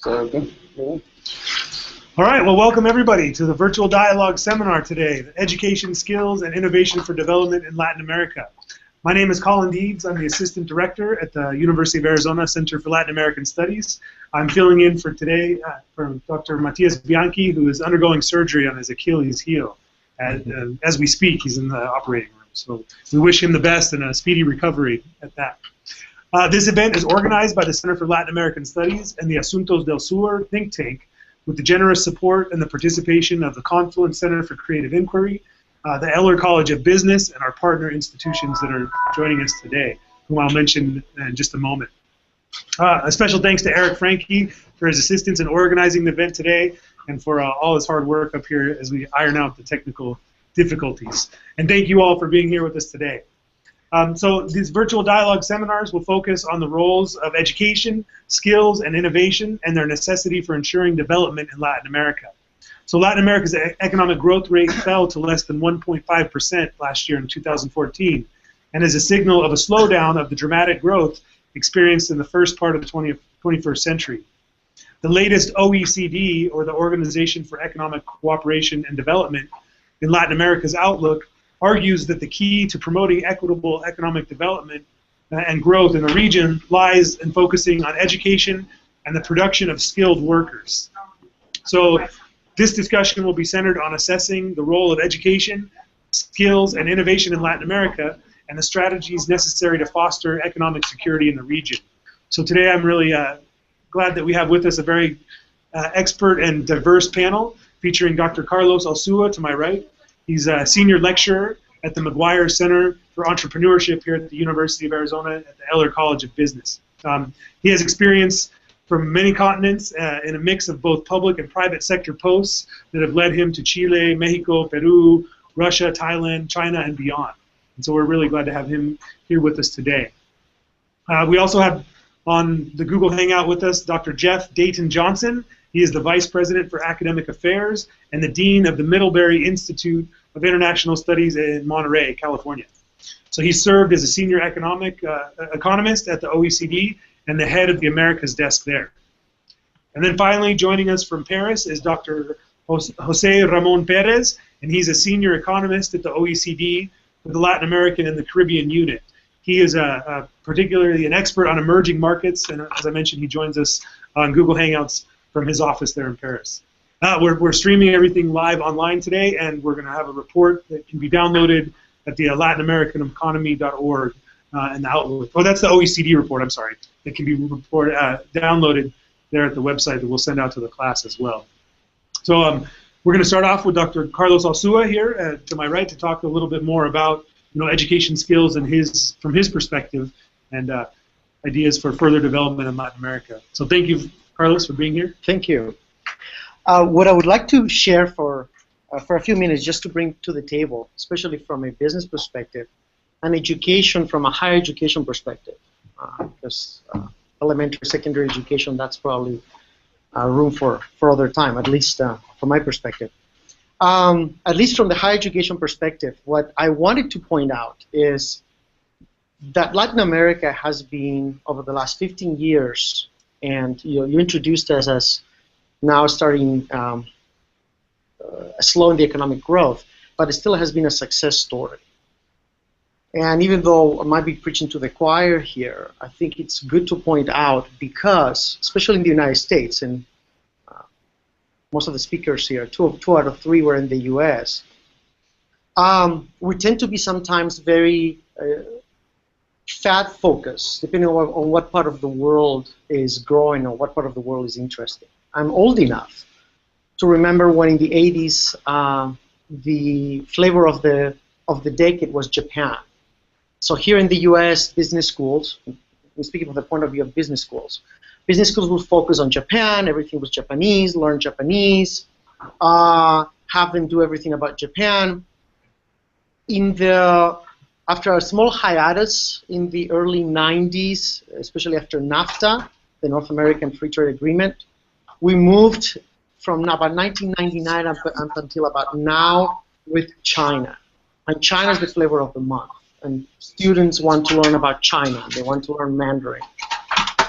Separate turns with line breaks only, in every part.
Okay.
All right, well, welcome everybody to the virtual dialogue seminar today, Education, Skills, and Innovation for Development in Latin America. My name is Colin Deeds. I'm the Assistant Director at the University of Arizona Center for Latin American Studies. I'm filling in for today for Dr. Matias Bianchi, who is undergoing surgery on his Achilles heel. As we speak, he's in the operating room. So we wish him the best and a speedy recovery at that. This event is organized by the Center for Latin American Studies and the Asuntos del Sur think tank, with the generous support and the participation of the Confluence Center for Creative Inquiry, the Eller College of Business, and our partner institutions that are joining us today, whom I'll mention in just a moment. A special thanks to Eric Franke for his assistance in organizing the event today and for all his hard work up here as we iron out the technical difficulties. And thank you all for being here with us today. So these virtual dialogue seminars will focus on the roles of education, skills, and innovation, and their necessity for ensuring development in Latin America. So Latin America's economic growth rate fell to less than 1.5% last year in 2014, and is a signal of a slowdown of the dramatic growth experienced in the first part of the 21st century. The latest OECD, or the Organization for Economic Cooperation and Development, in Latin America's outlook, argues that the key to promoting equitable economic development and growth in the region lies in focusing on education and the production of skilled workers. So this discussion will be centered on assessing the role of education, skills, and innovation in Latin America and the strategies necessary to foster economic security in the region. So today I'm really glad that we have with us a very expert and diverse panel featuring Dr. Carlos Alsua to my right. He's a senior lecturer at the McGuire Center for Entrepreneurship here at the University of Arizona at the Eller College of Business. He has experience from many continents in a mix of both public and private sector posts that have led him to Chile, Mexico, Peru, Russia, Thailand, China, and beyond. And so we're really glad to have him here with us today. We also have on the Google Hangout with us Dr. Jeff Dayton Johnson. He is the Vice President for Academic Affairs and the Dean of the Middlebury Institute of International Studies in Monterey, California. So he served as a senior economist at the OECD and the head of the Americas desk there. And then finally, joining us from Paris is Dr. Jose Ramon Perez, and he's a senior economist at the OECD with the Latin American and the Caribbean unit. He is particularly an expert on emerging markets, and as I mentioned, he joins us on Google Hangouts from his office there in Paris. We're streaming everything live online today, and we're going to have a report that can be downloaded at the LatinAmericanEconomy.org and the Outlook. Oh, that's the OECD report, I'm sorry. It can be downloaded there at the website that we'll send out to the class as well. So we're going to start off with Dr. Carlos Alsua here to my right to talk a little bit more about education skills and from his perspective and ideas for further development in Latin America. So thank you, Carlos, for being here.
Thank you. What I would like to share for a few minutes just to bring to the table, especially from a business perspective, and education from a higher education perspective, because elementary, secondary education, that's probably room for other time, at least from my perspective. At least from the higher education perspective, what I wanted to point out is that Latin America has been, over the last 15 years, and you introduced us as now starting slowing the economic growth, but it still has been a success story. And even though I might be preaching to the choir here, I think it's good to point out because, especially in the United States, and most of the speakers here, two out of three were in the U.S., we tend to be sometimes very fat-focused, depending on what part of the world is growing or what part of the world is interesting. I'm old enough to remember when in the 80s the flavor of the decade was Japan. So here in the U.S., business schools, we're speaking from the point of view of business schools would focus on Japan, everything was Japanese, learn Japanese, have them do everything about Japan. After a small hiatus in the early 90s, especially after NAFTA, the North American Free Trade Agreement, we moved from about 1999 up until about now with China. And China is the flavor of the month. And students want to learn about China. They want to learn Mandarin.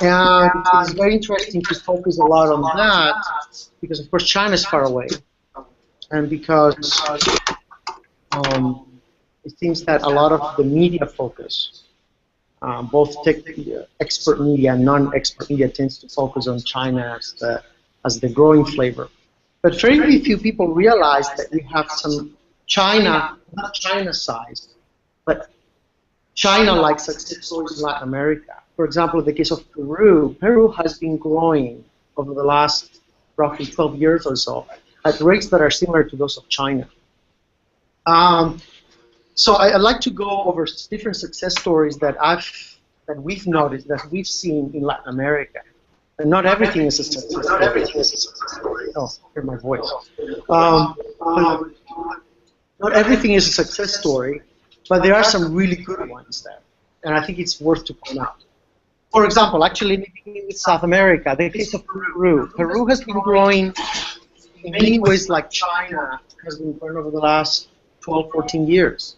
And it's very interesting to focus a lot on that because, of course, China is far away, and because it seems that a lot of the media focus, both expert media and non-expert media, tends to focus on China as the growing flavor. But very few people realize that we have some China, not China-sized, but China-like success stories in Latin America. For example, in the case of Peru, Peru has been growing over the last roughly 12 years or so at rates that are similar to those of China. So I'd like to go over different success stories that we've noticed, that we've seen in Latin America. And not everything is a success story. Not everything is a success story. Oh, hear my voice. Not everything is a success story, but there are some really good ones there. And I think it's worth to point out. For example, actually, beginning with South America, the case of Peru. Peru has been growing in many ways like China has been growing over the last 12, 14 years.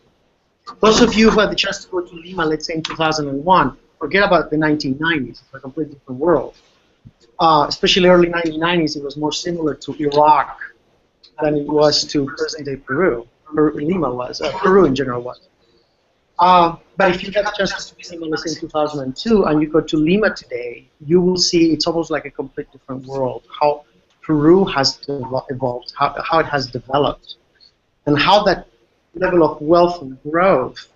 Those of you who had the chance to go to Lima, let's say in 2001, forget about the 1990s. It's a completely different world. Especially early 1990s, it was more similar to Iraq than it was to present-day Peru. Lima was, Peru in general was. But if you have a chance to visit Lima, let's say in 2002, and you go to Lima today, you will see it's almost like a complete different world. How Peru has evolved, how it has developed, and how that level of wealth and growth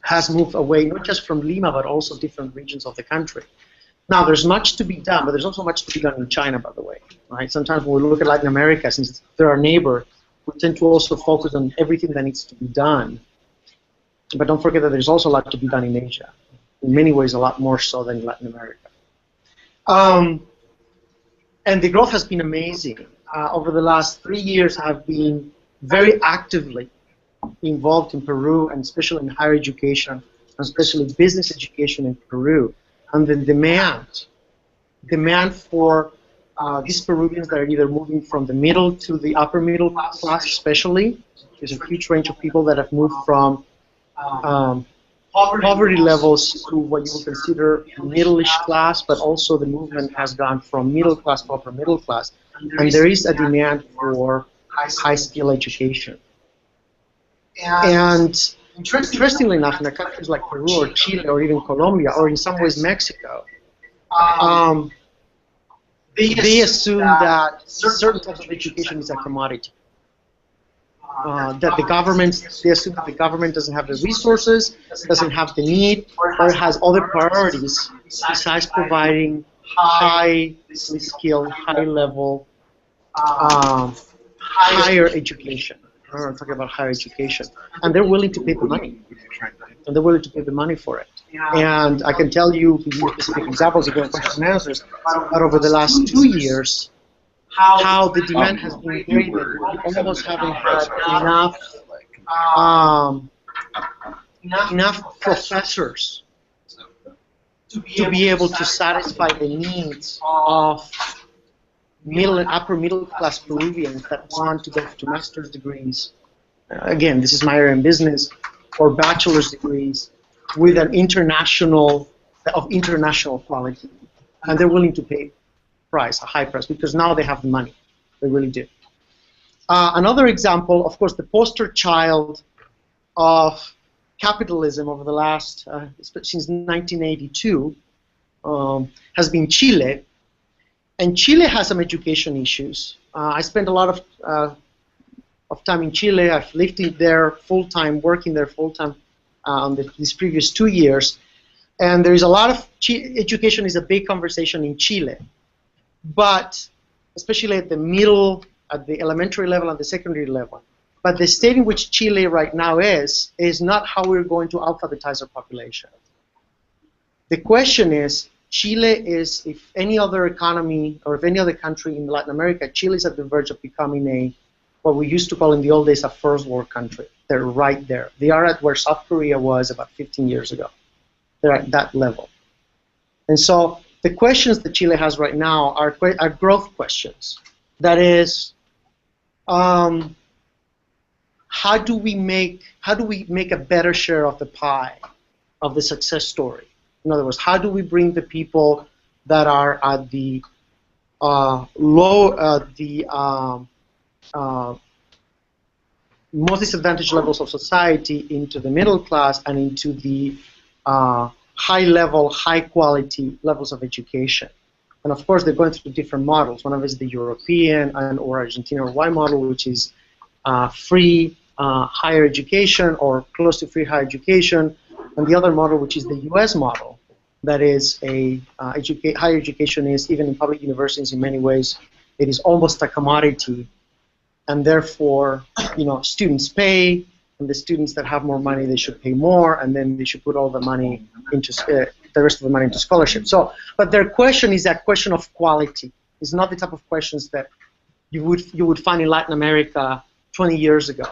has moved away, not just from Lima, but also different regions of the country. Now, there's much to be done, but there's also much to be done in China, by the way. Right? Sometimes when we look at Latin America, since they're our neighbor, we tend to also focus on everything that needs to be done. But don't forget that there's also a lot to be done in Asia. In many ways, a lot more so than in Latin America. And the growth has been amazing. Over the last 3 years, I've been very actively involved in Peru, and especially in higher education, and especially business education in Peru. And the demand for these Peruvians that are either moving from the middle to the upper middle class especially. There's a huge range of people that have moved from poverty levels to what you would consider middle-ish class, but also the movement has gone from middle class to upper middle class. And there is a demand for high-skill education. And interestingly enough, in countries like Peru or Chile or even Colombia, or in some ways Mexico, they assume that certain types of education is a commodity. That the government, they assume that the government doesn't have the resources, doesn't have the need, or has other priorities besides providing highly skilled, high-level, higher education. I'm talking about higher education. And they're willing to pay the money. And they're willing to pay the money for it. And I can tell you, to give specific examples, again, questions and answers, that over the last 2 years, how the demand has been great, that we almost haven't had enough professors to be able to satisfy the needs of middle and upper middle class Peruvians that want to go to master's degrees. Again, this is my area in business, or bachelor's degrees with an international quality, and they're willing to pay a high price, because now they have the money. They really do. Another example, of course, the poster child of capitalism over the last, since 1982, has been Chile. And Chile has some education issues. I spent a lot of time in Chile. I've lived there full-time, working there full-time these previous 2 years. And there is a lot of, education is a big conversation in Chile. But especially at the middle, at the elementary level and the secondary level. But the state in which Chile right now is not how we're going to alphabetize our population. The question is, Chile is, if any other economy or if any other country in Latin America, Chile is at the verge of becoming what we used to call in the old days a first world country. They're right there. They are at where South Korea was about 15 years ago. They're at that level. And so the questions that Chile has right now are growth questions. That is, how do we make a better share of the pie of the success story? In other words, how do we bring the people that are at the most disadvantaged levels of society into the middle class and into the high-level, high-quality levels of education. And of course, they're going through different models. One of them is the European or Argentina or Y model, which is free higher education or close to free higher education, and the other model, which is the US model, that is higher education is, even in public universities in many ways, it is almost a commodity, and therefore, students pay, and the students that have more money, they should pay more, and then they should put all the money into the rest of the money into scholarship. So, but their question is that question of quality. It's not the type of questions that you would find in Latin America 20 years ago.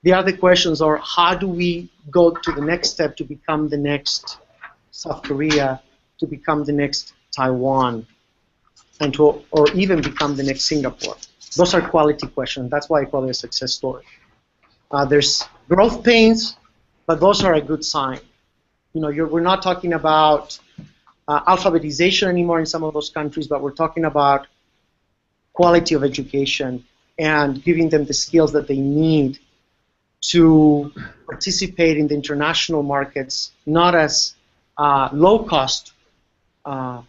The other questions are, how do we go to the next step to become the next South Korea, to become the next Taiwan, and or even become the next Singapore? Those are quality questions. That's why I call it a success story. There's growth pains, but those are a good sign. We're not talking about alphabetization anymore in some of those countries, but we're talking about quality of education and giving them the skills that they need to participate in the international markets, not as low-cost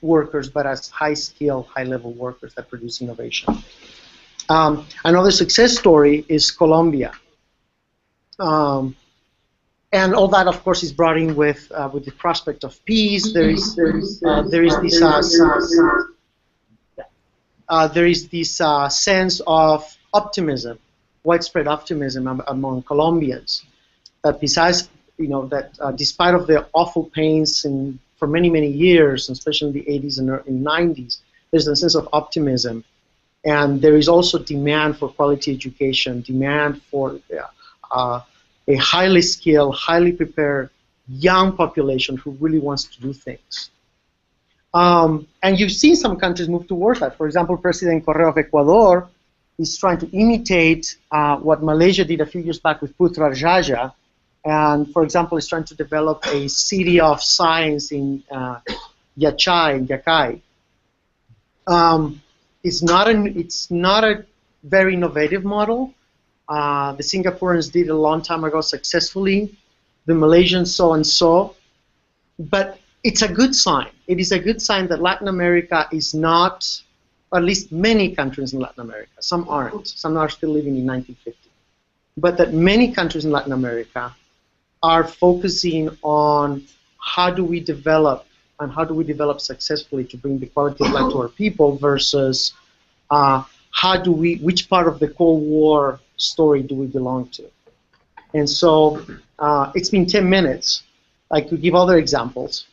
workers, but as high-skill, high-level workers that produce innovation. Another success story is Colombia. And all that, of course, is brought in with the prospect of peace. There is this sense of optimism, widespread optimism among Colombians, that besides, despite of the awful pains for many, many years, especially in the 80s and 90s, there's a sense of optimism. And there is also demand for quality education, demand for a highly skilled, highly prepared young population who really wants to do things. And you've seen some countries move towards that. For example, President Correa of Ecuador is trying to imitate what Malaysia did a few years back with Putrajaya, and, for example, is trying to develop a city of science in Yacay. It's not a very innovative model. The Singaporeans did it a long time ago successfully. The Malaysians so, but it's a good sign. It is a good sign that Latin America is not, or at least many countries in Latin America, some aren't, some are still living in 1950, but that many countries in Latin America are focusing on how do we develop and how do we develop successfully to bring the quality of life to our people versus which part of the Cold War story do we belong to? And so it's been 10 minutes. I could give other examples,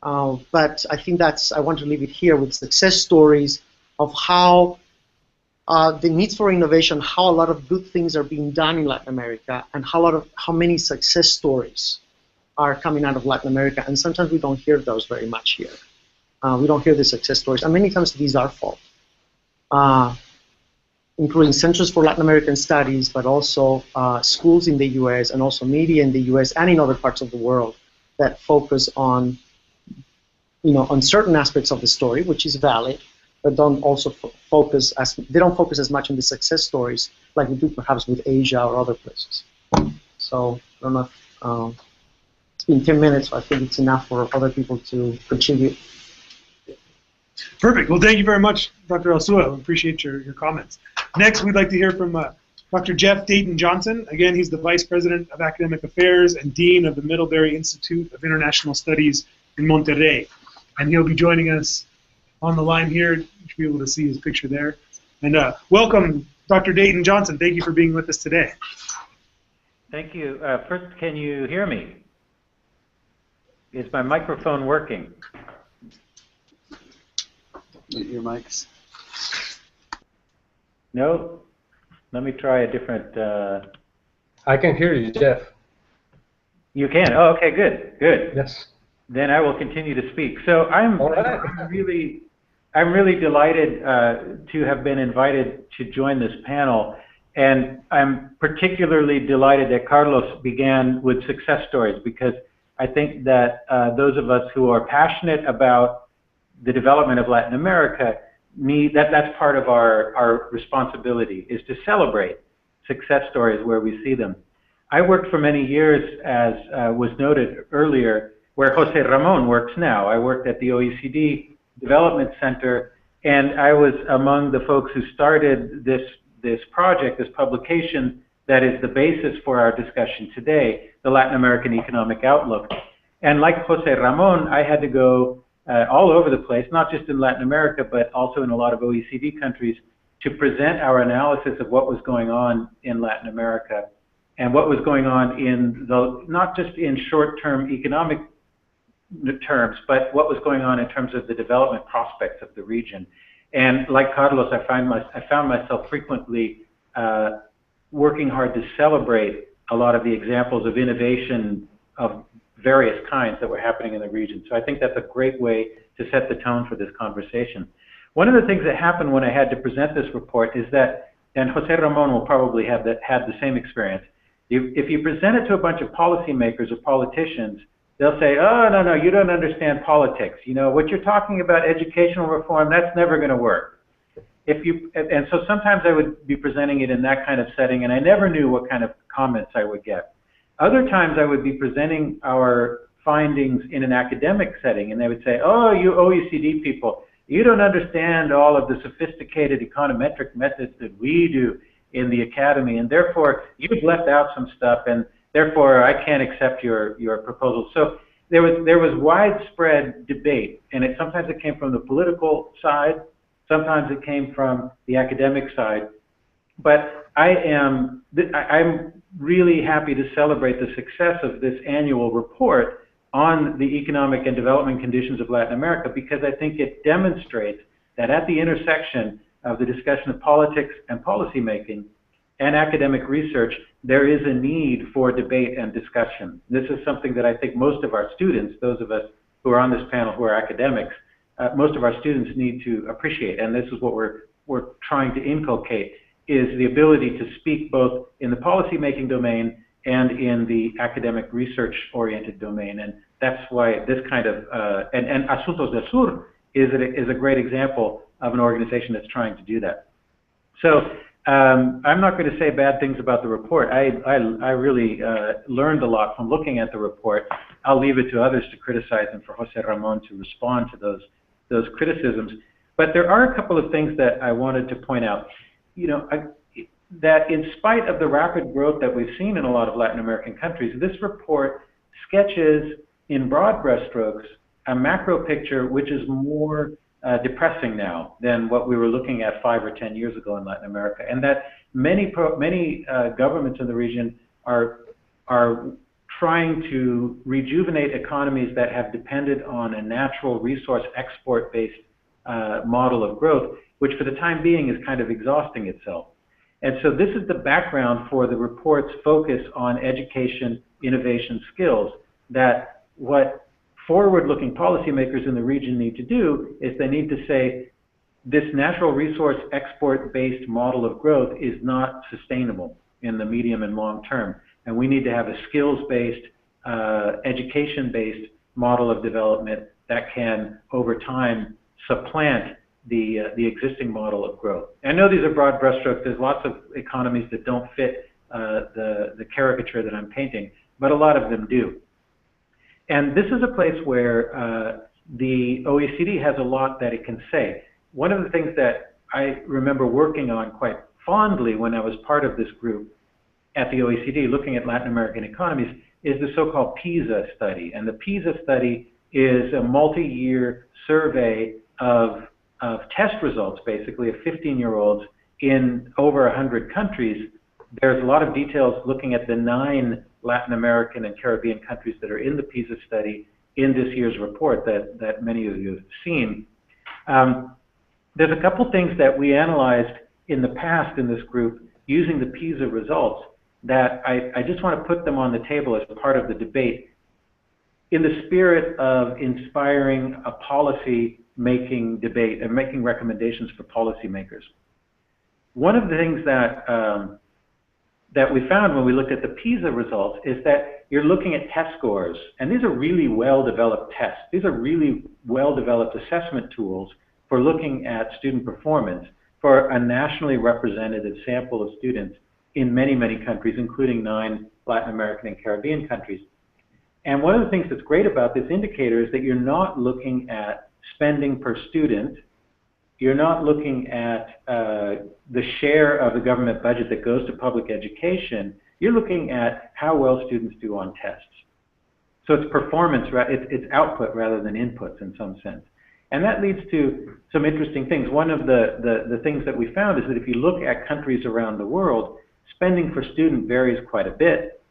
but I think I want to leave it here with success stories of how the needs for innovation, how a lot of good things are being done in Latin America, and how many success stories are coming out of Latin America. And sometimes we don't hear those very much here. We don't hear the success stories, and many times these are false. Including Centers for Latin American Studies, but also schools in the U.S. and also media in the U.S. and in other parts of the world that focus on, on certain aspects of the story, which is valid, but don't also focus as much on the success stories like we do perhaps with Asia or other places. So I don't know. It's been 10 minutes, so I think it's enough for other people to contribute.
Perfect. Well, thank you very much, Dr. Alsua. We appreciate your comments. Next, we'd like to hear from Dr. Jeff Dayton Johnson. Again, he's the Vice President of Academic Affairs and Dean of the Middlebury Institute of International Studies in Monterrey. And he'll be joining us on the line here. You should be able to see his picture there. And welcome, Dr. Dayton Johnson. Thank you for being with us today.
Thank you. First, can you hear me? Is my microphone working?
Your mics.
No? Let me try a different...
I can hear you, Jeff.
You can? Oh, okay, good, good.
Yes.
Then I will continue to speak. So I'm really delighted to have been invited to join this panel, and I'm particularly delighted that Carlos began with success stories, because I think that those of us who are passionate about the development of Latin America that's part of our responsibility, is to celebrate success stories where we see them. I worked for many years, as was noted earlier, where Jose Ramon works now. I worked at the OECD Development Center, and I was among the folks who started this project, this publication that is the basis for our discussion today, the Latin American Economic Outlook. And like Jose Ramon, I had to go all over the place, not just in Latin America, but also in a lot of OECD countries, to present our analysis of what was going on in Latin America and what was going on in not just in short-term economic terms, but what was going on in terms of the development prospects of the region. And like Carlos, I found myself frequently working hard to celebrate a lot of the examples of innovation of various kinds that were happening in the region. So I think that's a great way to set the tone for this conversation. One of the things that happened when I had to present this report is that, and Jose Ramon will probably had the same experience, if you present it to a bunch of policymakers or politicians, they'll say, oh, no, you don't understand politics. You know, what you're talking about, educational reform, that's never going to work. And so sometimes I would be presenting it in that kind of setting, and I never knew what kind of comments I would get. Other times I would be presenting our findings in an academic setting, and they would say, oh, you OECD people, you don't understand all of the sophisticated econometric methods that we do in the academy, and therefore you've left out some stuff, and therefore I can't accept your proposal. So there was widespread debate, and sometimes it came from the political side, sometimes it came from the academic side. But I'm really happy to celebrate the success of this annual report on the economic and development conditions of Latin America, because I think it demonstrates that at the intersection of the discussion of politics and policymaking and academic research, there is a need for debate and discussion. This is something that I think most of our students, those of us who are on this panel who are academics, most of our students need to appreciate, and this is what we're trying to inculcate, is the ability to speak both in the policymaking domain and in the academic research-oriented domain. And that's why this kind of, and Asuntos del Sur is a great example of an organization that's trying to do that. So I'm not going to say bad things about the report. I really learned a lot from looking at the report. I'll leave it to others to criticize and for Jose Ramon to respond to those criticisms. But there are a couple of things that I wanted to point out. You know, that in spite of the rapid growth that we've seen in a lot of Latin American countries, this report sketches in broad brushstrokes a macro picture which is more depressing now than what we were looking at 5 or 10 years ago in Latin America, and that many governments in the region are trying to rejuvenate economies that have depended on a natural resource export-based model of growth, which for the time being is kind of exhausting itself. And so this is the background for the report's focus on education, innovation, skills, that what forward-looking policymakers in the region need to do is they need to say, this natural resource export-based model of growth is not sustainable in the medium and long term. And we need to have a skills-based, education-based model of development that can, over time, supplant the existing model of growth. I know these are broad brushstrokes. There's lots of economies that don't fit the caricature that I'm painting, but a lot of them do. And this is a place where the OECD has a lot that it can say. One of the things that I remember working on quite fondly when I was part of this group at the OECD, looking at Latin American economies, is the so-called Pisa Study. And the Pisa Study is a multi-year survey of test results, basically, of 15-year-olds in over 100 countries. There's a lot of details looking at the 9 Latin American and Caribbean countries that are in the Pisa study in this year's report that many of you have seen. There's a couple things that we analyzed in the past in this group using the Pisa results that I just want to put them on the table as part of the debate in the spirit of inspiring a policy-making debate and making recommendations for policymakers. One of the things that that we found when we looked at the PISA results is that you're looking at test scores, and these are really well-developed tests. These are really well-developed assessment tools for looking at student performance for a nationally representative sample of students in many, many countries, including 9 Latin American and Caribbean countries. And one of the things that's great about this indicator is that you're not looking at spending per student. You're not looking at the share of the government budget that goes to public education. You're looking at how well students do on tests. So it's performance, it's output rather than inputs in some sense. And that leads to some interesting things. One of the things that we found is that if you look at countries around the world, spending per student varies quite a bit.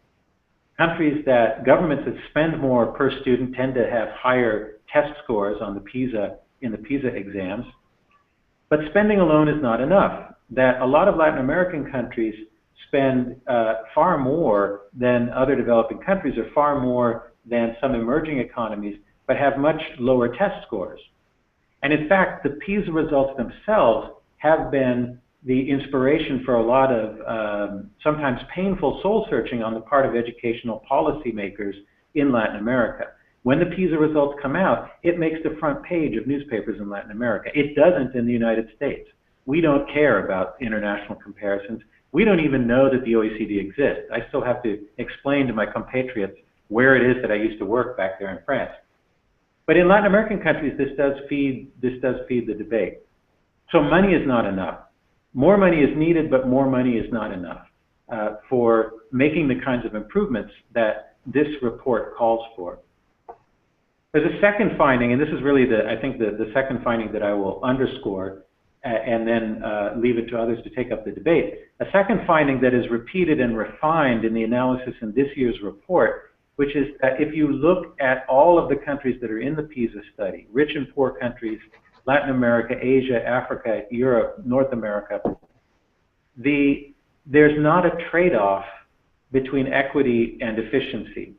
Countries that governments that spend more per student tend to have higher test scores on the PISA, in the PISA exams. But spending alone is not enough. That a lot of Latin American countries spend far more than other developing countries, or far more than some emerging economies, but have much lower test scores. And in fact, the PISA results themselves have been the inspiration for a lot of sometimes painful soul searching on the part of educational policymakers in Latin America. When the PISA results come out, it makes the front page of newspapers in Latin America. It doesn't in the United States. We don't care about international comparisons. We don't even know that the OECD exists. I still have to explain to my compatriots where it is that I used to work back there in France. But in Latin American countries, this does feed the debate. So money is not enough. More money is needed, but more money is not enough for making the kinds of improvements that this report calls for. There's a second finding, and this is really I think the second finding that I will underscore and then leave it to others to take up the debate. A second finding that is repeated and refined in the analysis in this year's report, which is that if you look at all of the countries that are in the PISA study, rich and poor countries, Latin America, Asia, Africa, Europe, North America, there's not a trade-off between equity and efficiency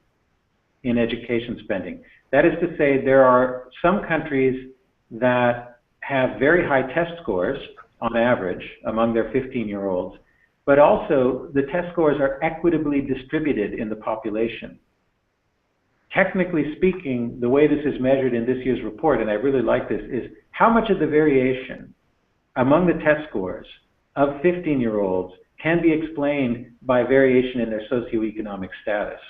in education spending. That is to say, there are some countries that have very high test scores on average among their 15-year-olds, but also the test scores are equitably distributed in the population. Technically speaking, the way this is measured in this year's report, and I really like this, is how much of the variation among the test scores of 15-year-olds can be explained by variation in their socioeconomic status.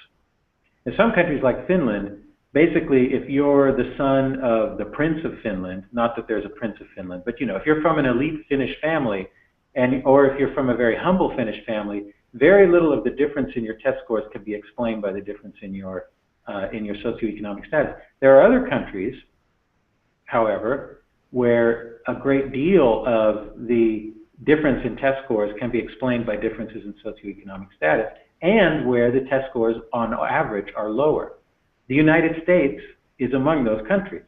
In some countries like Finland, basically, if you're the son of the Prince of Finland, not that there's a Prince of Finland, but you know, if you're from an elite Finnish family, or if you're from a very humble Finnish family, very little of the difference in your test scores can be explained by the difference in your socioeconomic status. There are other countries, however, where a great deal of the difference in test scores can be explained by differences in socioeconomic status, and where the test scores on average are lower. The United States is among those countries.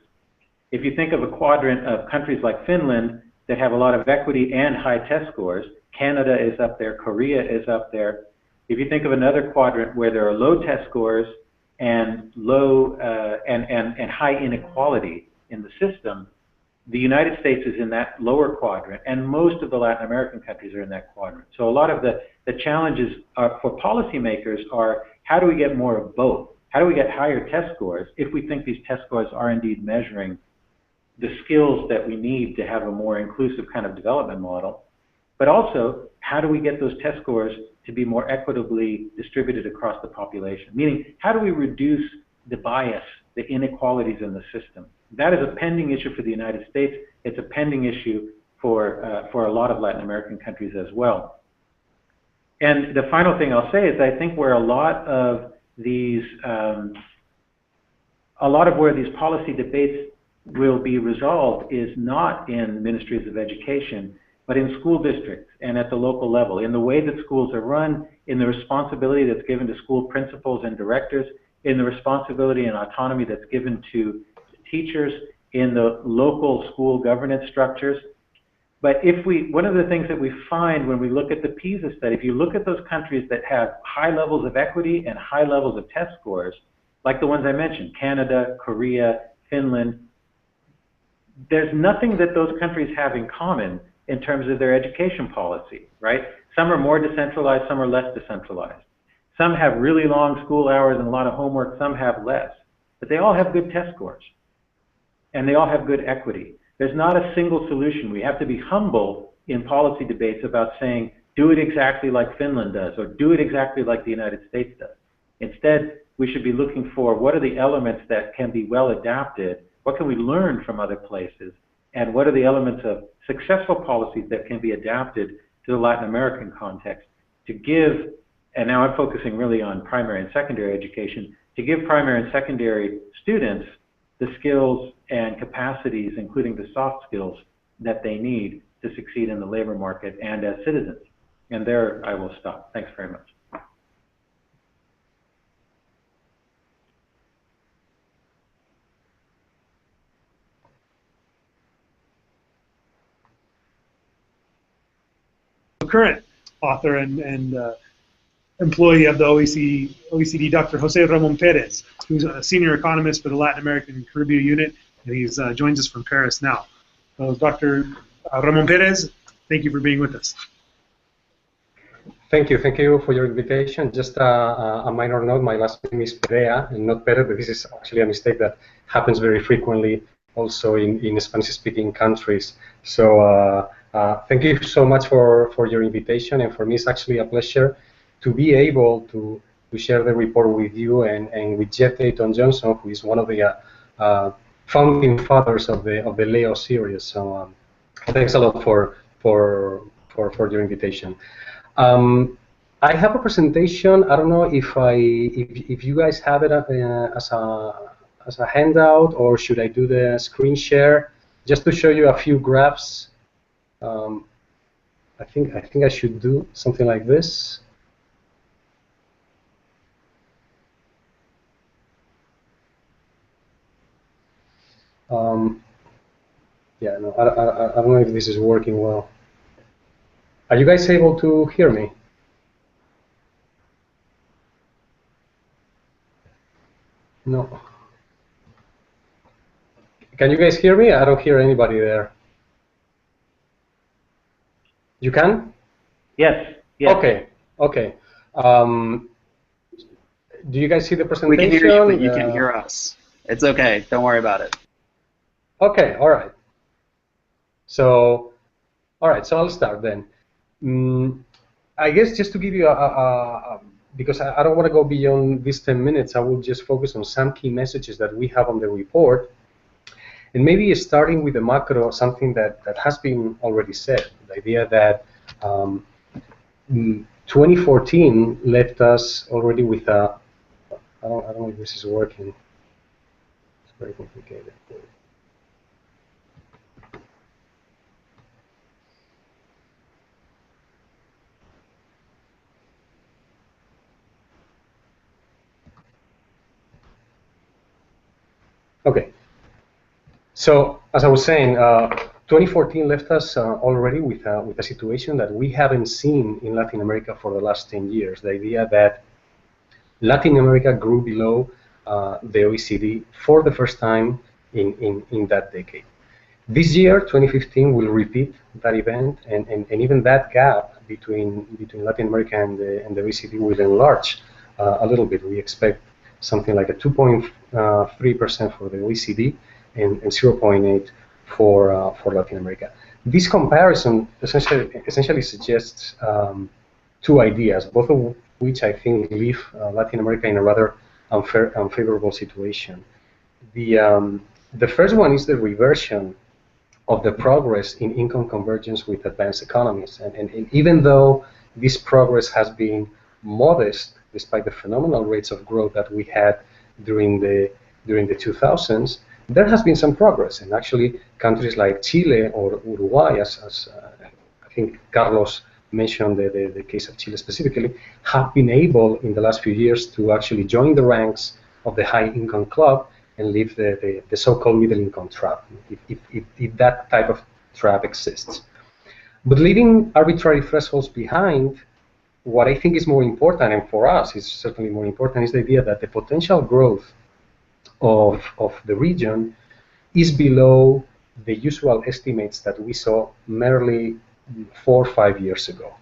If you think of a quadrant of countries like Finland that have a lot of equity and high test scores, Canada is up there, Korea is up there. If you think of another quadrant where there are low test scores and low and high inequality in the system, the United States is in that lower quadrant, and most of the Latin American countries are in that quadrant. So a lot of the challenges for policymakers are, how do we get more of both? How do we get higher test scores if we think these test scores are indeed measuring the skills that we need to have a more inclusive kind of development model? But also, how do we get those test scores to be more equitably distributed across the population? Meaning, how do we reduce the bias, the inequalities in the system? That is a pending issue for the United States. It's a pending issue for a lot of Latin American countries as well. And the final thing I'll say is I think where a lot of where these policy debates will be resolved is not in ministries of education, but in school districts and at the local level, in the way that schools are run, in the responsibility that's given to school principals and directors, in the responsibility and autonomy that's given to teachers, in the local school governance structures. But one of the things that we find when we look at the PISA study, if you look at those countries that have high levels of equity and high levels of test scores, like the ones I mentioned, Canada, Korea, Finland, there's nothing that those countries have in common in terms of their education policy, right? Some are more decentralized, some are less decentralized. Some have really long school hours and a lot of homework, some have less. But they all have good test scores. And they all have good equity. There's not a single solution. We have to be humble in policy debates about saying, do it exactly like Finland does, or do it exactly like the United States does. Instead, we should be looking for what are the elements that can be well adapted, what can we learn from other places, and what are the elements of successful policies that can be adapted to the Latin American context to give, and now I'm focusing really on primary and secondary education, to give primary and secondary students the skills and capacities, including the soft skills, that they need to succeed in the labor market and as citizens. And there I will stop. Thanks very much.
Current author and employee of the OECD, Dr. Jose Ramon Perez, who's a senior economist for the Latin American and Caribbean unit, and he's joins us from Paris now. So Dr. Ramon Perez, thank you for being with us.
Thank you for your invitation. Just a minor note, my last name is Perea and not Perez, but this is actually a mistake that happens very frequently also in Spanish-speaking countries. So thank you so much for your invitation, and for me it's actually a pleasure to be able to share the report with you and with Jeff Dayton Johnson, who is one of the founding fathers of the Leo series. So thanks a lot for your invitation. I have a presentation. I don't know if you guys have it as a handout, or should I do the screen share just to show you a few graphs. I think I should do something like this. Yeah, no, I don't know if this is working well. Are you guys able to hear me? No. Can you guys hear me? I don't hear anybody there. You can?
Yes. Yes.
Okay. Do you guys see the presentation?
We can hear you, but you can hear us. It's okay. Don't worry about it.
Okay. All right. So I'll start then. I guess just to give you because I don't want to go beyond these 10 minutes, I will just focus on some key messages that we have on the report. And maybe starting with the macro, something that has been already said, the idea that 2014 left us already with a, I don't know if this is working, it's very complicated. Okay. So, as I was saying, 2014 left us already with a situation that we haven't seen in Latin America for the last 10 years. The idea that Latin America grew below the OECD for the first time in that decade. This year, 2015, will repeat that event, and even that gap between Latin America and the OECD will enlarge a little bit. We expect something like a 2.3% for the OECD and 0.8 for Latin America. This comparison essentially suggests two ideas, both of which I think leave Latin America in a rather unfavorable situation. The first one is the reversion of the progress in income convergence with advanced economies, and even though this progress has been modest, despite the phenomenal rates of growth that we had during the 2000s, there has been some progress, and actually countries like Chile or Uruguay, as I think Carlos mentioned the case of Chile specifically, have been able in the last few years to actually join the ranks of the high income club and leave the so-called middle income trap, if that type of trap exists. But leaving arbitrary thresholds behind, what I think is more important, and for us is certainly more important, is the idea that the potential growth of the region is below the usual estimates that we saw merely 4 or 5 years ago.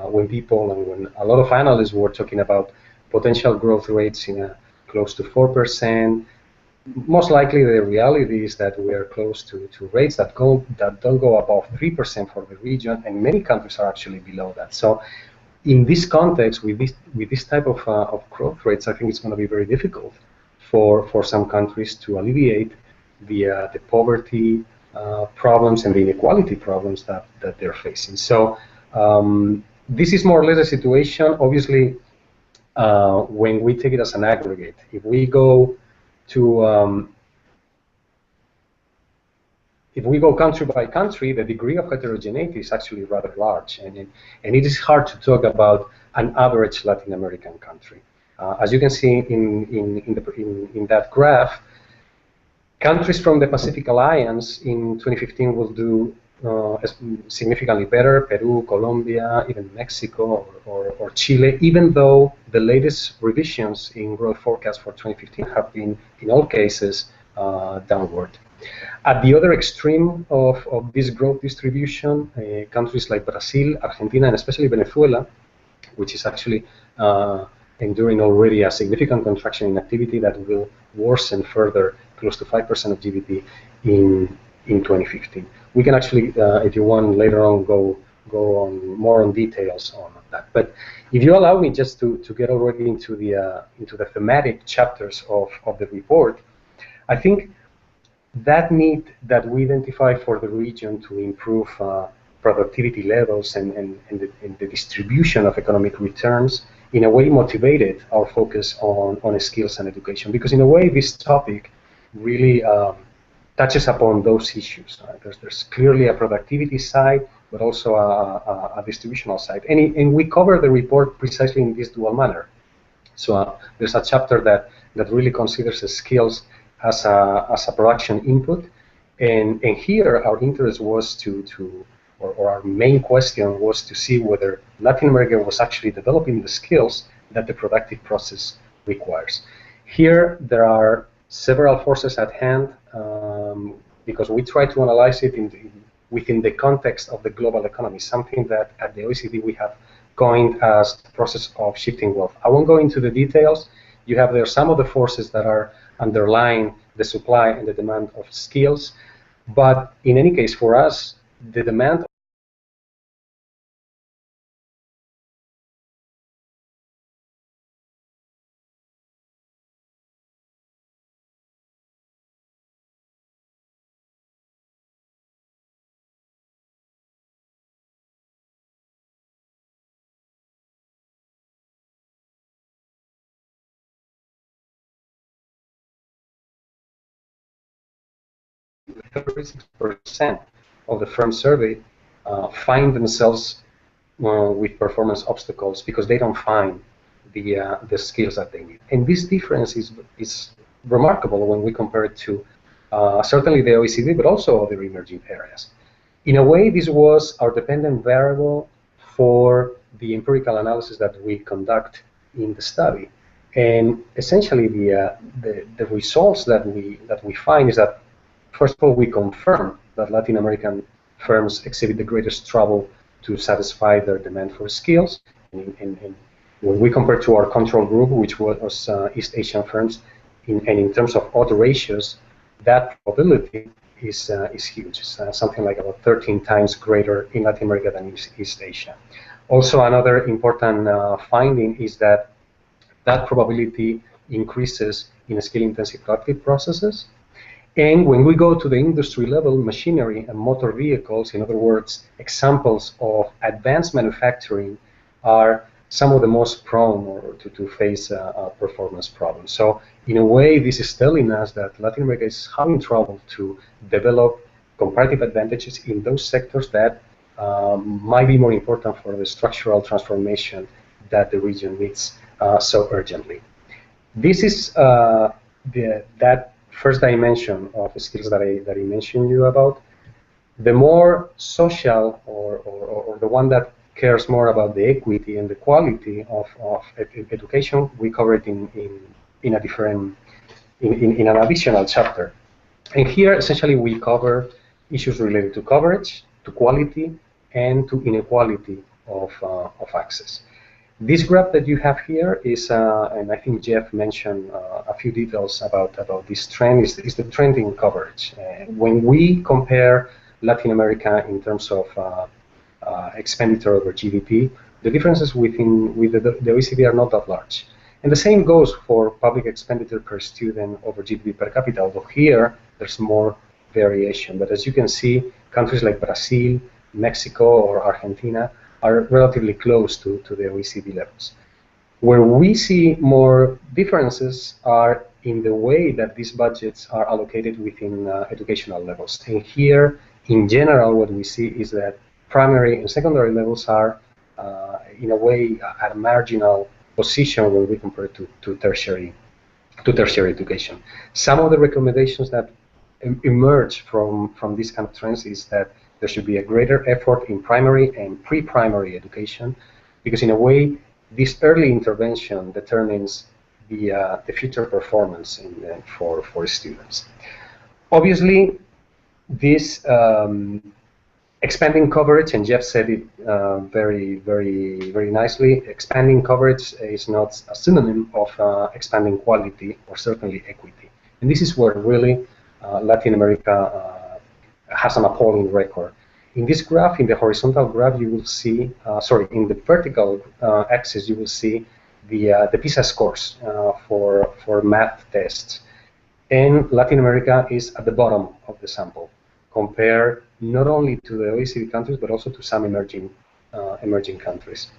when people and when a lot of analysts were talking about potential growth rates in close to 4%, most likely the reality is that we are close to rates that don't go above 3% for the region, and many countries are actually below that. So in this context, with this type of growth rates, I think it's going to be very difficult for some countries to alleviate the poverty problems and the inequality problems that they're facing. So this is more or less a situation, obviously, when we take it as an aggregate. If we go to if we go country by country, the degree of heterogeneity is actually rather large, and it is hard to talk about an average Latin American country. As you can see in that graph, countries from the Pacific Alliance in 2015 will do significantly better. Peru, Colombia, even Mexico or Chile, even though the latest revisions in growth forecasts for 2015 have been, in all cases, downward. At the other extreme of this growth distribution, countries like Brazil, Argentina, and especially Venezuela, which is actually enduring already a significant contraction in activity that will worsen further, close to 5% of GDP in 2015. We can actually, if you want, later on go on more on details on that. But if you allow me just to get already into the thematic chapters of the report, I think that need that we identify for the region to improve productivity levels and the distribution of economic returns in a way motivated our focus on skills and education, because in a way this topic really touches upon those issues. There's clearly a productivity side, but also a distributional side, and we cover the report precisely in this dual manner. So there's a chapter that really considers the skills as a production input, and here our interest was or our main question was to see whether Latin America was actually developing the skills that the productive process requires. Here there are several forces at hand, because we try to analyze it within the context of the global economy, something that at the OECD we have coined as the process of shifting wealth. I won't go into the details. You have there some of the forces that are underlying the supply and the demand of skills, but in any case, for us, the demand of 36% of the firms surveyed find themselves with performance obstacles because they don't find the skills that they need. And this difference is remarkable when we compare it to certainly the OECD, but also other emerging areas. In a way, this was our dependent variable for the empirical analysis that we conduct in the study. And essentially, the results that we find is that, first of all, we confirm that Latin American firms exhibit the greatest trouble to satisfy their demand for skills. And when we compare to our control group, which was East Asian firms, and in terms of odds ratios, that probability is huge. It's something like about 13 times greater in Latin America than East Asia. Also, another important finding is that probability increases in skill-intensive productive processes. And when we go to the industry level, machinery and motor vehicles, in other words, examples of advanced manufacturing, are some of the most prone to face performance problems. So in a way, this is telling us that Latin America is having trouble to develop comparative advantages in those sectors that might be more important for the structural transformation that the region needs so urgently. This is that first dimension of the skills that I mentioned you about. The more social, or the one that cares more about the equity and the quality of education, we cover it in an additional chapter. And here, essentially, we cover issues related to coverage, to quality, and to inequality of access. This graph that you have here is, and I think Jeff mentioned a few details about this trend, is the trend in coverage. When we compare Latin America in terms of expenditure over GDP, the differences with the OECD are not that large. And the same goes for public expenditure per student over GDP per capita, although here there's more variation. But as you can see, countries like Brazil, Mexico, or Argentina are relatively close to the OECD levels. Where we see more differences are in the way that these budgets are allocated within educational levels. And here, in general, what we see is that primary and secondary levels are, in a way, at a marginal position when we compare to tertiary education. Some of the recommendations that emerge from these kind of trends is that there should be a greater effort in primary and pre-primary education, because in a way, this early intervention determines the future performance for students. Obviously, this expanding coverage, and Jeff said it very nicely, expanding coverage is not a synonym of expanding quality or certainly equity. And this is where really Latin America has an appalling record. In this graph, in the horizontal graph, you will see, in the vertical axis, you will see the Pisa scores for math tests. And Latin America is at the bottom of the sample, compared not only to the OECD countries, but also to some emerging countries.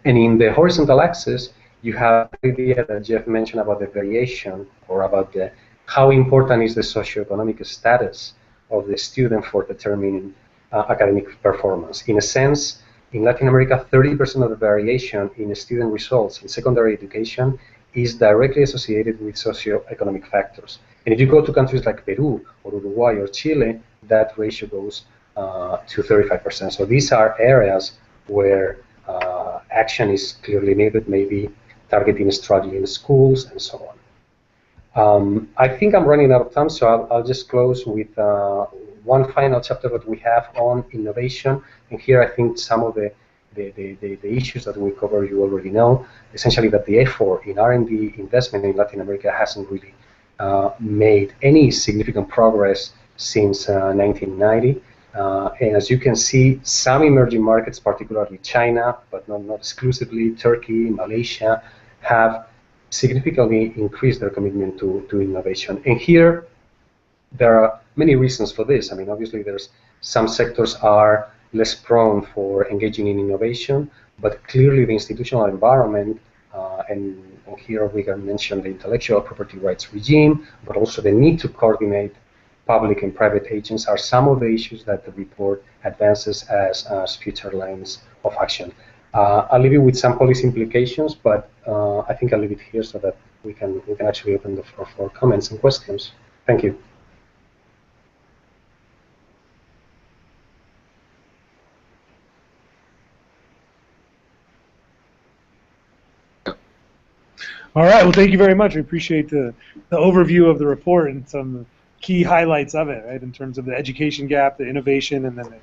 And in the horizontal axis, you have the idea that Jeff mentioned about the variation, or about how important is the socioeconomic status of the student for determining academic performance. In a sense, in Latin America, 30% of the variation in student results in secondary education is directly associated with socioeconomic factors. And if you go to countries like Peru or Uruguay or Chile, that ratio goes to 35%. So these are areas where action is clearly needed, maybe targeting strategy in schools and so on. I think I'm running out of time, so I'll just close with one final chapter that we have on innovation. And here I think some of the issues that we cover you already know. Essentially that the effort in R&D investment in Latin America hasn't really made any significant progress since 1990. And as you can see, some emerging markets, particularly China, but not exclusively, Turkey, Malaysia, have significantly increased their commitment to innovation. And here, there are many reasons for this. I mean, obviously, there's some sectors are less prone for engaging in innovation, but clearly the institutional environment, and here we can mention the intellectual property rights regime, but also the need to coordinate public and private agents are some of the issues that the report advances as future lines of action. I'll leave you with some policy implications, but I think I'll leave it here so that we can actually open the floor for comments and questions. Thank you.
All right. Well, thank you very much. We appreciate the overview of the report and some key highlights of it, right, in terms of the education gap, the innovation, and then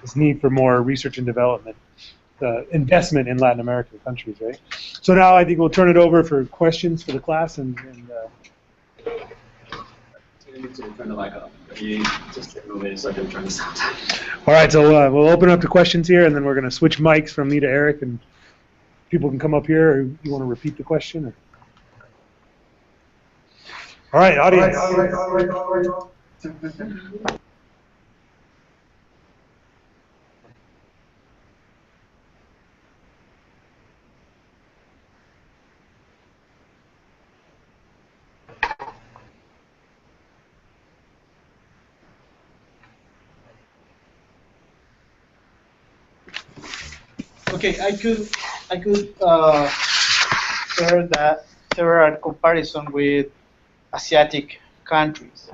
this need for more research and development, investment in Latin American countries, right? So now I think we'll turn it over for questions for the class. And
You need to turn the mic off. You just take a minute so I can turn this on.
all right, so we'll open up the questions here, and then we're going to switch mics from me to Eric, and people can come up here, or you want to repeat the question? Or? All right, audience.
Okay, I could share that there are comparison with Asiatic countries,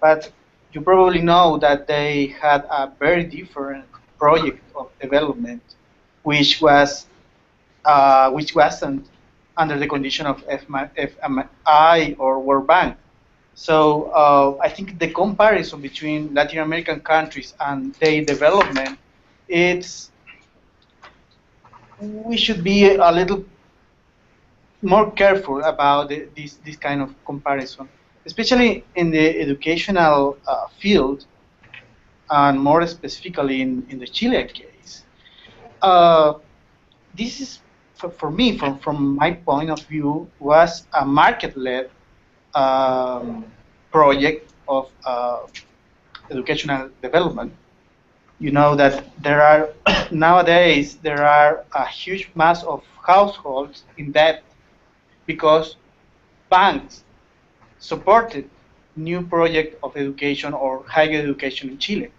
but you probably know that they had a very different project of development, which wasn't under the condition of FMI or World Bank. So I think the comparison between Latin American countries and their development, it's
we should be a little more careful about this kind of comparison, especially in the educational field, and more specifically in the Chile case. This is, for me, from my point of view, was a market-led project of educational development. You know that there are nowadays a huge mass of households in debt because banks supported new project of education or higher education in Chile.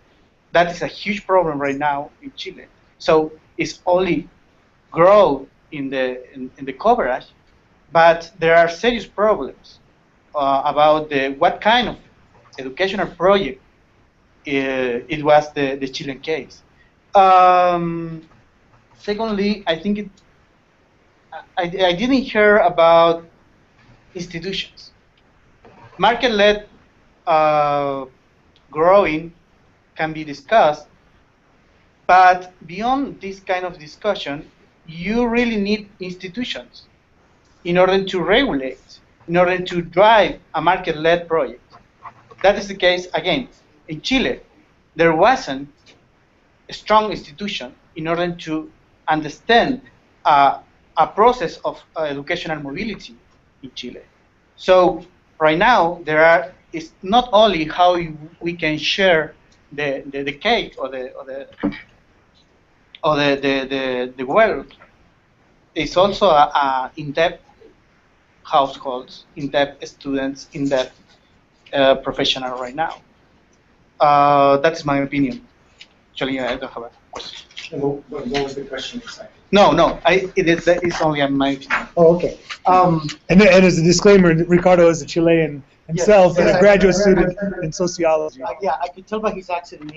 That is a huge problem right now in Chile. So it's only grow in the coverage, but there are serious problems about what kind of educational project it was the Chilean case. Secondly, I think I didn't hear about institutions. Market-led growing can be discussed, but beyond this kind of discussion, you really need institutions in order to regulate, in order to drive a market-led project. That is the case, again, in Chile. There wasn't a strong institution in order to understand a process of educational mobility in Chile. So right now, it's not only how we can share the cake or the wealth. It's also a in-depth households, in-depth students, in-depth professional right now. That's my opinion. Actually, I don't have a question.
What was the question exactly?
No, it's only my opinion.
Oh, okay.
And as a disclaimer, Ricardo is a Chilean himself
Yes,
and a graduate student in sociology.
Yeah, I could tell by his accent.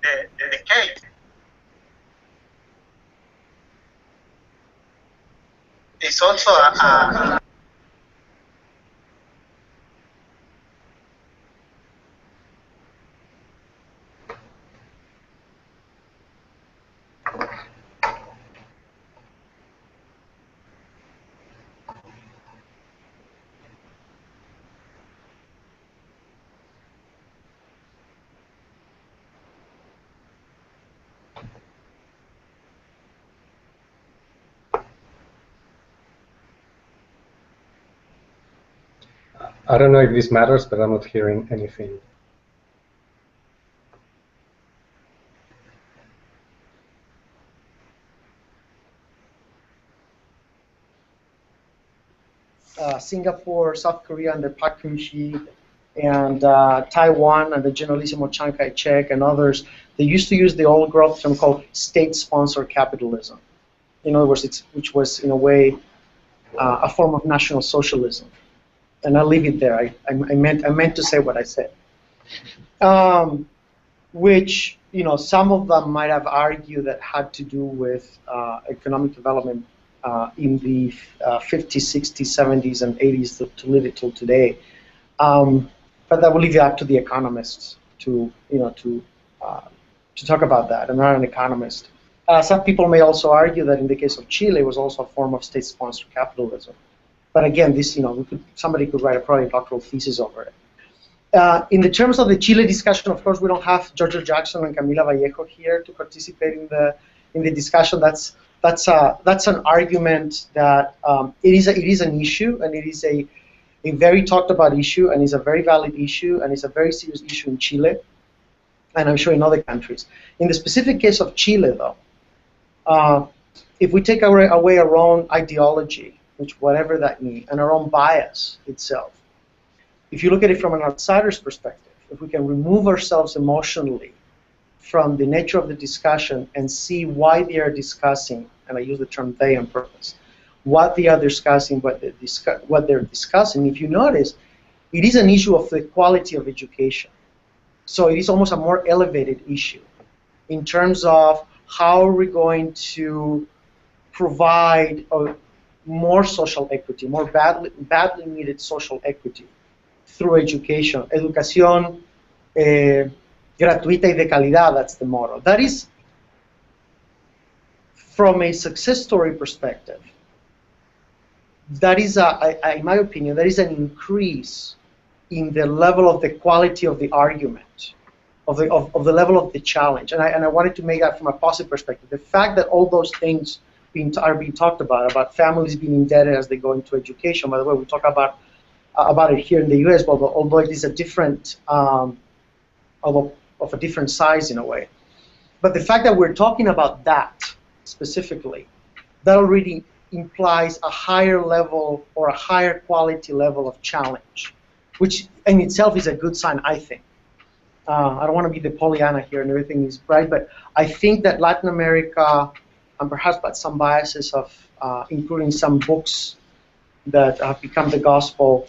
The cake is also a
I don't know if this matters, but I'm not hearing anything.
Singapore, South Korea under Park Geun-hye, and Taiwan under Generalissimo Chiang Kai-shek and others, they used to use the old growth term called state-sponsored capitalism. In other words, which was in a way a form of national socialism. And I'll leave it there. I meant to say what I said. Which, some of them might have argued that had to do with economic development in the 50s, 60s, 70s, and 80s to lead it till today. But that will leave it up to the economists to talk about that. I'm not an economist. Some people may also argue that in the case of Chile, it was also a form of state-sponsored capitalism. But again, this, somebody could write a probably doctoral thesis over it. In the terms of the Chile discussion, of course, we don't have Giorgio Jackson and Camila Vallejo here to participate in the discussion. That's an argument that it is an issue, and it is a very talked about issue, and is a very valid issue, and it's a very serious issue in Chile, and I'm sure in other countries. In the specific case of Chile, though, if we take away our own ideology, which whatever that means, and our own bias itself, if you look at it from an outsider's perspective, if we can remove ourselves emotionally from the nature of the discussion and see why they are discussing, and I use the term they on purpose, what they are discussing, what they're discussing, if you notice, it is an issue of the quality of education. So it is almost a more elevated issue in terms of how are we going to provide more social equity, more badly needed social equity through education. Educación gratuita y de calidad, that's the motto. That is, from a success story perspective, that is, in my opinion, that is an increase in the level of the quality of the argument, of the level of the challenge. And I wanted to make that from a positive perspective. The fact that all those things are being talked about families being indebted as they go into education. By the way, we talk about it here in the U.S., although it is a different, of a different size in a way. But the fact that we're talking about that specifically, that already implies a higher level or a higher quality level of challenge, which in itself is a good sign, I think. I don't want to be the Pollyanna here and everything is right, but I think that Latin America, and perhaps by some biases of including some books that have become the gospel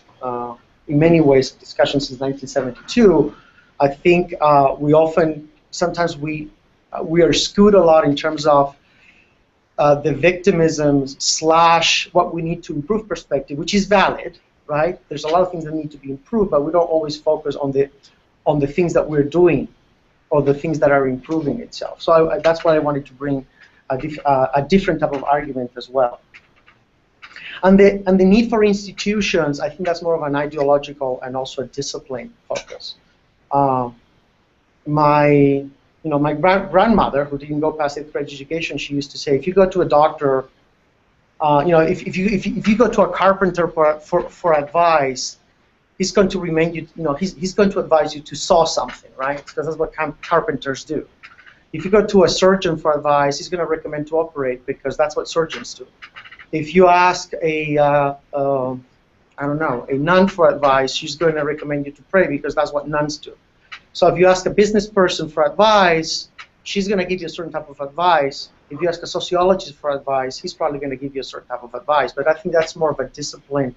in many ways, discussion since 1972, I think sometimes we are skewed a lot in terms of the victimism / what we need to improve perspective, which is valid, right? There's a lot of things that need to be improved, but we don't always focus on the things that we're doing or the things that are improving itself. So that's why I wanted to bring a different type of argument as well. And the need for institutions, I think that's more of an ideological and also a discipline focus. My grandmother, who didn't go past 8th grade education, she used to say, if you go to a doctor, if you go to a carpenter for advice, he's going to remind you, he's going to advise you to saw something, right? Because that's what carpenters do. If you go to a surgeon for advice, he's going to recommend to operate because that's what surgeons do. If you ask a nun for advice, she's going to recommend you to pray because that's what nuns do. So if you ask a business person for advice, she's going to give you a certain type of advice. If you ask a sociologist for advice, he's probably going to give you a certain type of advice. But I think that's more of a discipline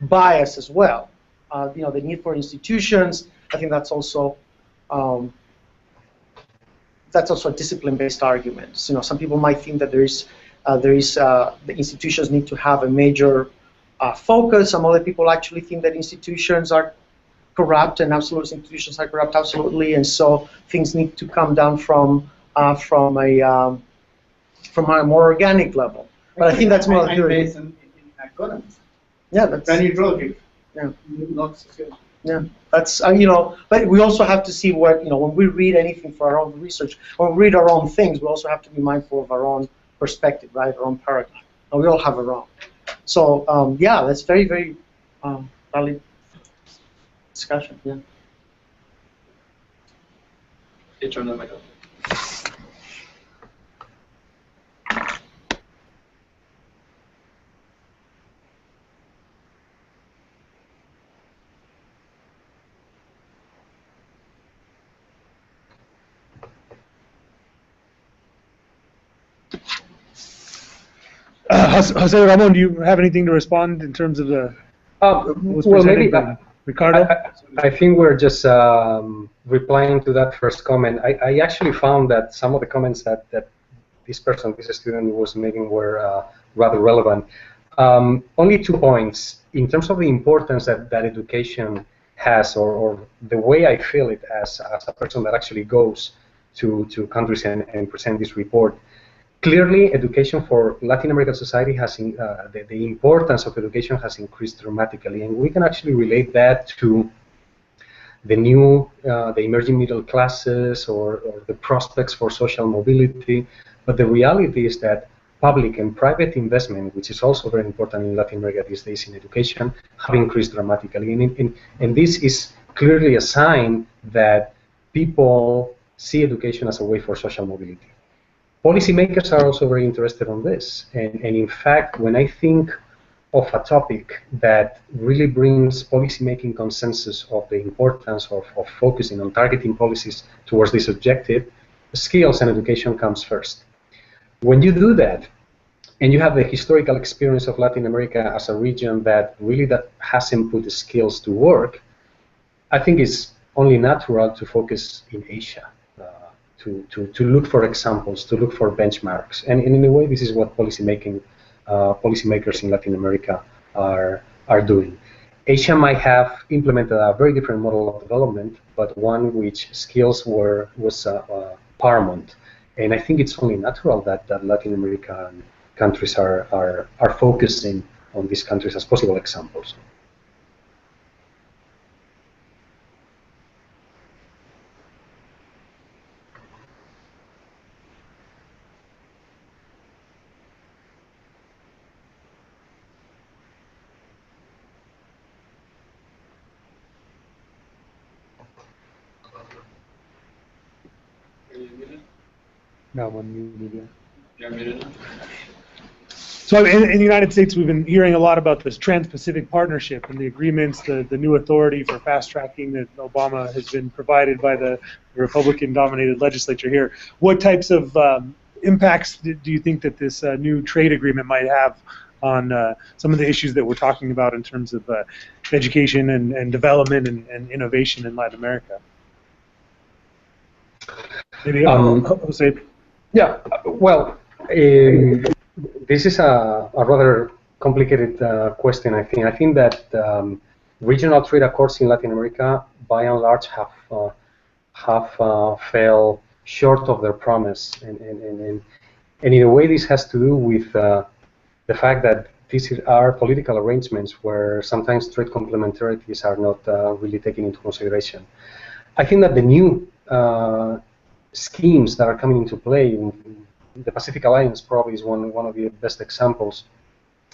bias as well. The need for institutions, I think that's also a discipline-based argument. Some people might think that the institutions need to have a major focus. Some other people actually think that institutions are corrupt, and absolute institutions are corrupt, absolutely. And so things need to come down from a more organic level. But I think that's more
based in economics.
Yeah, that's.
Then you draw it.
Yeah.
Not social.
Yeah, that's but we also have to see what when we read anything for our own research, or we read our own things, we also have to be mindful of our own perspective, right? Our own paradigm. And we all have our own. So yeah, that's very, very valid discussion. Yeah.
Turn the mic up.
Jose Ramon, do you have anything to respond in terms of the was
well,
presented
maybe
by Ricardo?
I think we're just replying to that first comment. I actually found that some of the comments that this student was making were rather relevant. Only 2 points. In terms of the importance that education has, or the way I feel it as a person that actually goes to countries and present this report, clearly education for Latin American society has, the importance of education has increased dramatically, and we can actually relate that to the emerging middle classes or the prospects for social mobility. But the reality is that public and private investment, which is also very important in Latin America these days in education, have increased dramatically. And this is clearly a sign that people see education as a way for social mobility. Policymakers are also very interested in this. And in fact, when I think of a topic that really brings policymaking consensus of the importance of focusing on targeting policies towards this objective, skills and education comes first. When you do that, and you have the historical experience of Latin America as a region that hasn't put the skills to work, I think it's only natural to focus in Asia, to look for examples, to look for benchmarks. And in a way, this is what policymaking policymakers in Latin America are doing. Asia might have implemented a very different model of development, but one which skills was paramount. And I think it's only natural that Latin American countries are focusing on these countries as possible examples.
No, one new.
You're muted.
So in the United States, we've been hearing a lot about this Trans-Pacific Partnership and the agreements, the new authority for fast-tracking that Obama has been provided by the Republican-dominated legislature here. What types of impacts do you think that this new trade agreement might have on some of the issues that we're talking about in terms of education and development and innovation in Latin America? Maybe Jose.
Yeah, well, this is a rather complicated question, I think. I think that regional trade accords in Latin America, by and large, have fell short of their promise. And in a way, this has to do with the fact that these are political arrangements where sometimes trade complementarities are not really taken into consideration. I think that the new schemes that are coming into play, the Pacific Alliance probably is one of the best examples,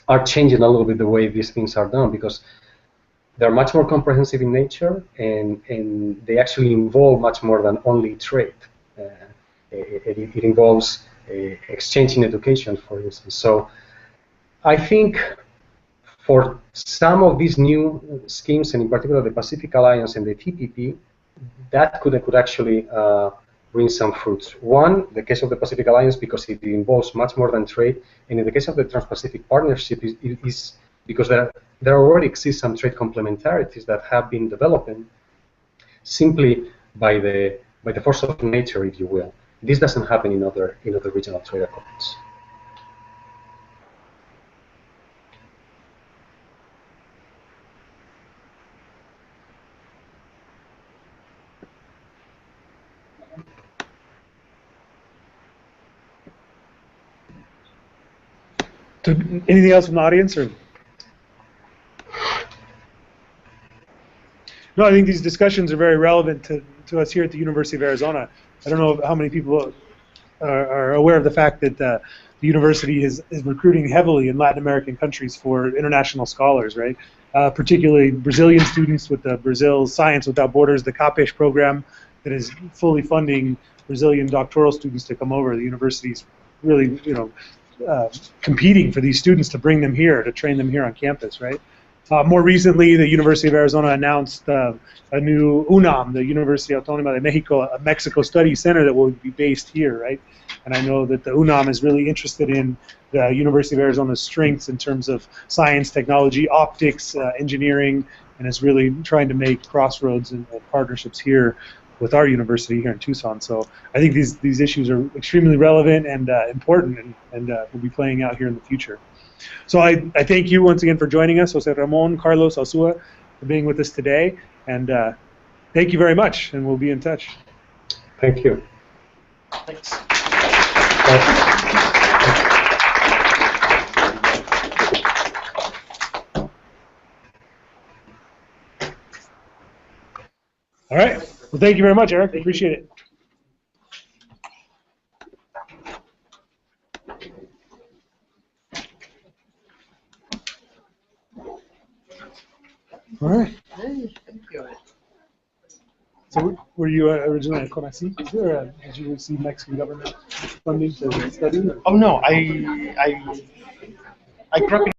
are changing a little bit the way these things are done, because they're much more comprehensive in nature, and they actually involve much more than only trade. It involves exchange in education, for instance. So I think for some of these new schemes, and in particular the Pacific Alliance and the TPP, that could actually bring some fruits. One, the case of the Pacific Alliance, because it involves much more than trade, and in the case of the Trans-Pacific Partnership, it is because there already exist some trade complementarities that have been developing simply by the force of nature, if you will. This doesn't happen in other regional trade accords.
Anything else from the audience? Or? No, I think these discussions are very relevant to us here at the University of Arizona. I don't know how many people are aware of the fact that the university is recruiting heavily in Latin American countries for international scholars, right? Particularly Brazilian students with the Brazil Science Without Borders, the CAPES program that is fully funding Brazilian doctoral students to come over. The university's really, competing for these students to bring them here, to train them here on campus, right? More recently, the University of Arizona announced a new UNAM, the University Autónoma de Mexico Studies Center that will be based here, right? And I know that the UNAM is really interested in the University of Arizona's strengths in terms of science, technology, optics, engineering, and is really trying to make crossroads and partnerships here with our university here in Tucson. So I think these issues are extremely relevant and important, and will be playing out here in the future. So I thank you once again for joining us, Jose Ramon, Carlos, Alsua, for being with us today, and thank you very much, and we'll be in touch.
Thank you.
Thanks.
All right. Well, thank you very much, Eric. Appreciate it. All right. So, were you originally at CONACYT, or did you receive Mexican government funding to study? Or?
Oh no, I grew up in